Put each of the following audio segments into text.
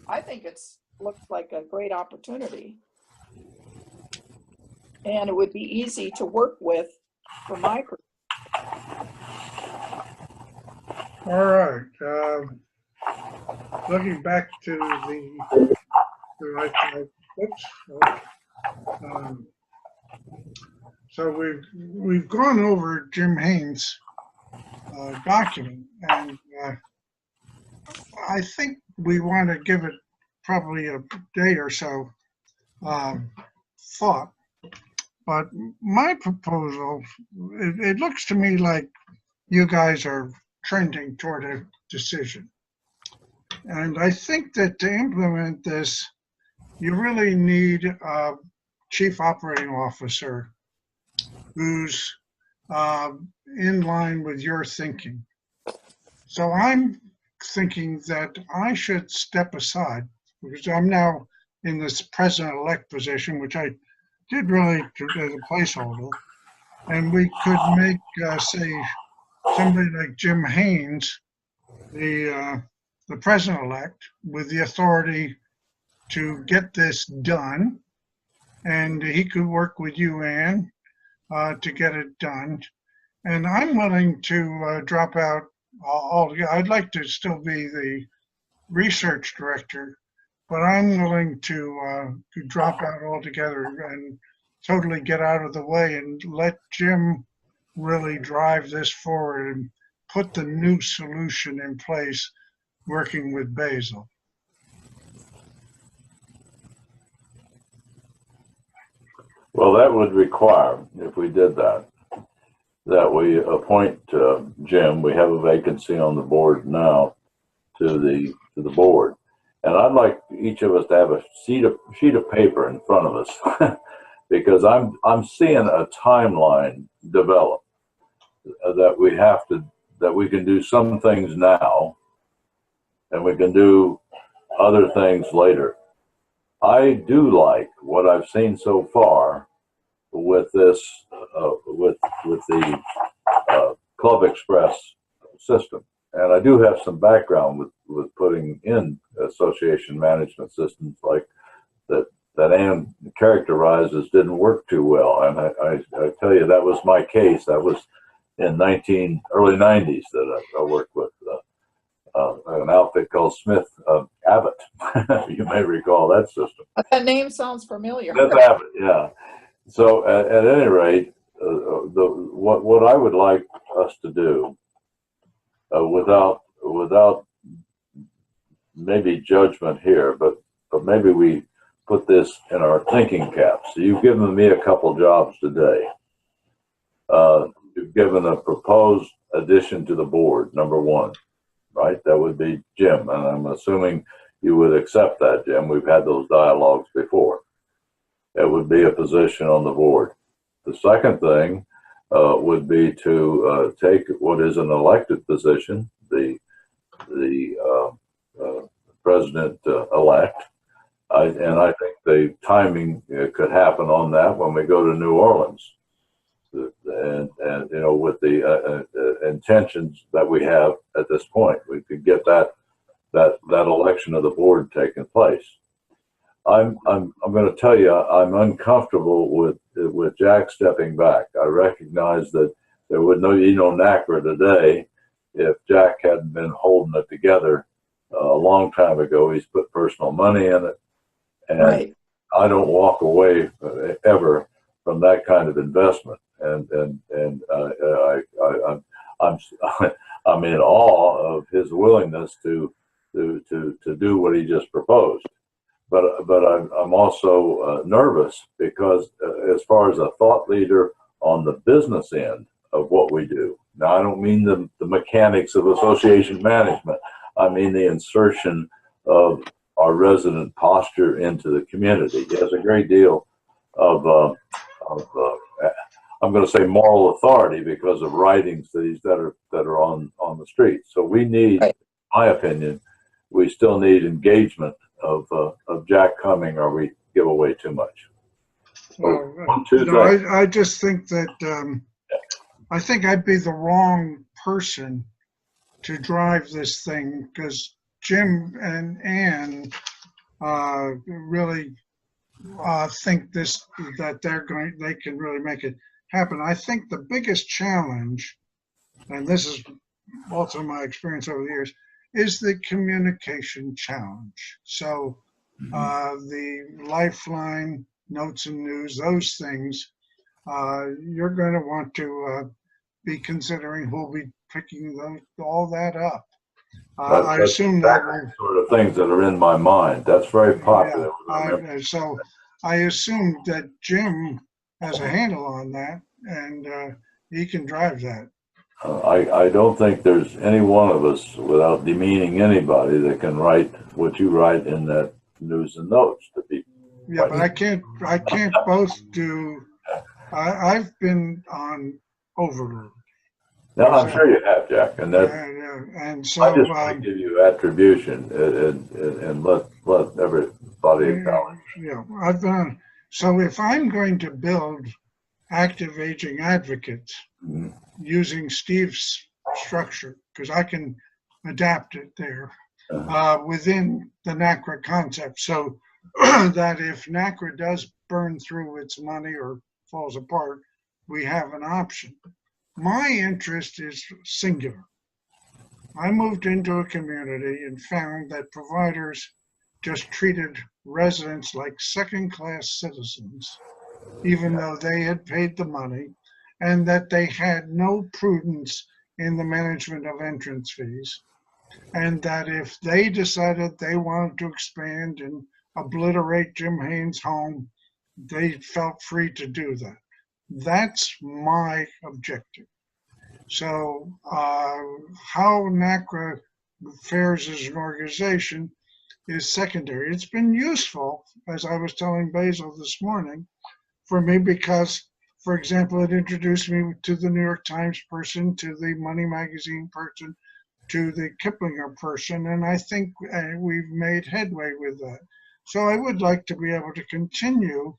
I think looks like a great opportunity. And it would be easy to work with for my perspective. All right. Looking back to so we've gone over Jim Haynes' document, and I think we want to give it probably a day or so thought. But my proposal, it looks to me like you guys are trending toward a decision. And I think that to implement this, you really need a chief operating officer who's in line with your thinking. So I'm thinking that I should step aside because I'm now in this president-elect position, which I did really as a placeholder. And we could make, say, somebody like Jim Haynes, the president-elect, with the authority to get this done. And he could work with you, Ann, to get it done. And I'm willing to drop out altogether. I'd like to still be the research director, but I'm willing to drop out altogether and totally get out of the way and let Jim really drive this forward and put the new solution in place working with Basil. Well, that would require, if we did that, that we appoint Jim. We have a vacancy on the board now to the board, and I'd like each of us to have a sheet of paper in front of us because I'm seeing a timeline develop that we can do some things now, and we can do other things later. I do like what I've seen so far with this, with the Club Express system, and I do have some background with putting in association management systems like that Ann characterized as didn't work too well. And I tell you, that was my case. That was in early 90s that I worked with an outfit called Smith Abbott. You may recall that system. That name sounds familiar. Smith Abbott, yeah. So at any rate, what I would like us to do, without maybe judgment here, but maybe we put this in our thinking caps. So you've given me a couple jobs today. You've given a proposed addition to the board, number one, right? That would be Jim, and I'm assuming you would accept that, Jim. We've had those dialogues before. It would be a position on the board. The second thing would be to take what is an elected position, the president-elect, and I think the timing could happen on that when we go to New Orleans. And you know, with the intentions that we have at this point, we could get that election of the board taking place. I'm going to tell you, I'm uncomfortable with Jack stepping back. I recognize that there would be no NACRA today if Jack hadn't been holding it together a long time ago. He's put personal money in it, and right. I don't walk away ever from that kind of investment. And I'm in awe of his willingness to do what he just proposed. But I'm also nervous because as far as a thought leader on the business end of what we do. Now, I don't mean the mechanics of association management. I mean the insertion of our resident posture into the community. He has a great deal of I'm going to say moral authority because of writings that are on the street. So we need, right. In my opinion, we still need engagement of Jack Cumming, or we give away too much. So, I just think that I think I'd be the wrong person to drive this thing because Jim and Ann really think that they can really make it happen. I think the biggest challenge, and this is also my experience over the years, is the communication challenge. So the Lifeline, Notes and News, those things, you're going to want to be considering who'll be picking all that up. I That's assume exactly the sort of things that are in my mind. That's very popular. so I assume that Jim has a handle on that, and he can drive that. I don't think there's any one of us, without demeaning anybody, that can write what you write in that news and notes to people. Yeah, but I can't both do. I've been on Overload. No, I'm sure you have, Jack, and that And so I just want to give you attribution and let everybody acknowledge. yeah, I've been on. So if I'm going to build active aging advocates using Steve's structure, because I can adapt it there within the NACRA concept, so that if NACRA does burn through its money or falls apart, we have an option. My interest is singular. I moved into a community and found that providers just treated residents like second-class citizens, even though they had paid the money, and that they had no prudence in the management of entrance fees, and that if they decided they wanted to expand and obliterate Jim Haynes' home, they felt free to do that. That's my objective. So how NACRA fares as an organization is secondary. It's been useful, as I was telling Basil this morning, for me because, for example, it introduced me to the New York Times person, to the Money Magazine person, to the Kiplinger person, and I think we've made headway with that. So I would like to be able to continue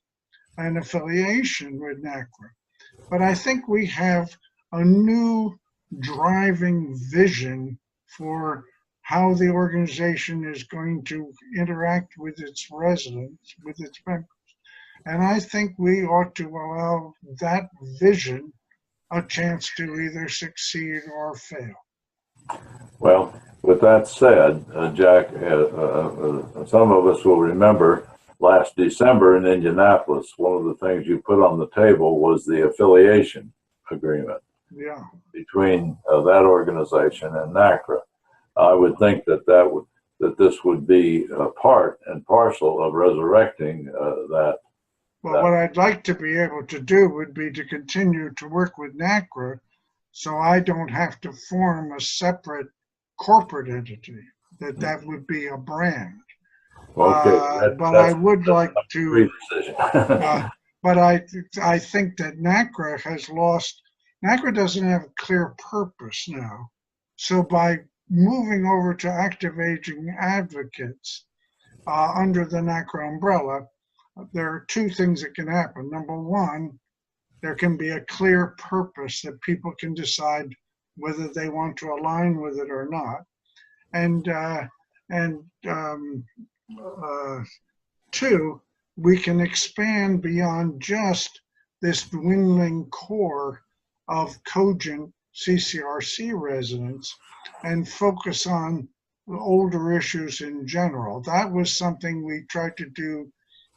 an affiliation with NACRA. But I think we have a new driving vision for how the organization is going to interact with its residents, with its members. And I think we ought to allow that vision a chance to either succeed or fail. Well, with that said, Jack, some of us will remember last December in Indianapolis, one of the things you put on the table was the affiliation agreement between that organization and NACRA. I would think that this would be a part and parcel of resurrecting that. Well, what I'd like to be able to do would be to continue to work with NACRA so I don't have to form a separate corporate entity, that would be a brand. Okay, but I would like to, but I think that NACRA has lost, NACRA doesn't have a clear purpose now. So by moving over to active aging advocates under the NACRA umbrella, there are two things that can happen. Number one, there can be a clear purpose that people can decide whether they want to align with it or not. And two, we can expand beyond just this dwindling core of cogent CCRC residents and focus on older issues in general. That was something we tried to do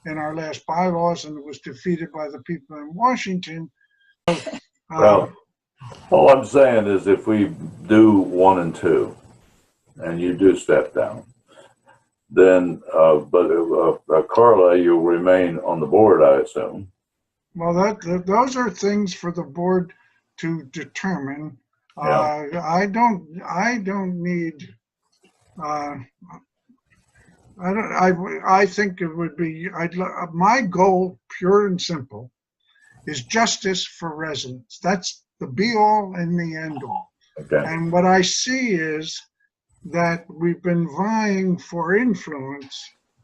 in our last bylaws, and it was defeated by the people in Washington. Well, all I'm saying is if we do 1 and 2, and you do step down, then, Carla, you'll remain on the board, I assume. Well, those are things for the board to determine. Yeah. I don't need. I think it would be. My goal, pure and simple, is justice for residents. That's the be all and the end all. Okay. And what I see is that we've been vying for influence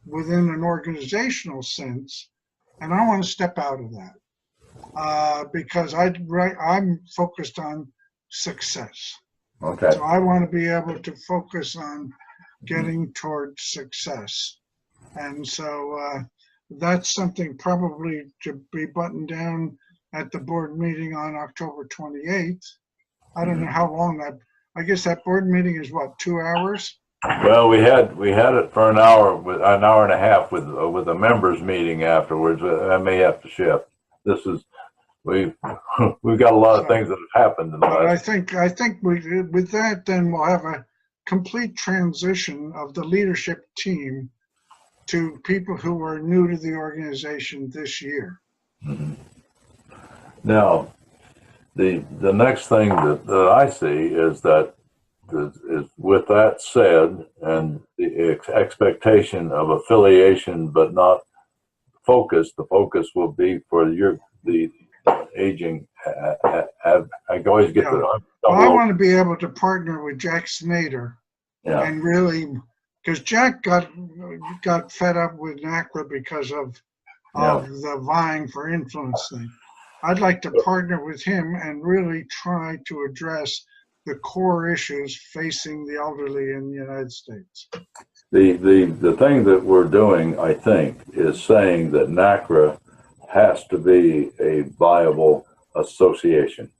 within an organizational sense, and I want to step out of that because I'm focused on success. Okay. So I want to be able to focus on getting towards success. And so that's something probably to be buttoned down at the board meeting on October 28th. I don't know how long I guess that board meeting is what, 2 hours? Well, we had it for an hour with an hour and a half with a members meeting afterwards. I may have to shift. We've got a lot of things that have happened in the But last. I think with that, then we'll have a complete transition of the leadership team to people who are new to the organization this year. Now, the next thing that I see is that is with that said, and the expectation of affiliation, but not focus. The focus will be for the aging. I always get Well, I want to be able to partner with Jack Snyder yeah. and really, because Jack got fed up with NACRA because of the vying for influence thing. I'd like to partner with him and really try to address the core issues facing the elderly in the United States. The thing that we're doing, I think, is saying that NACRA has to be a viable association.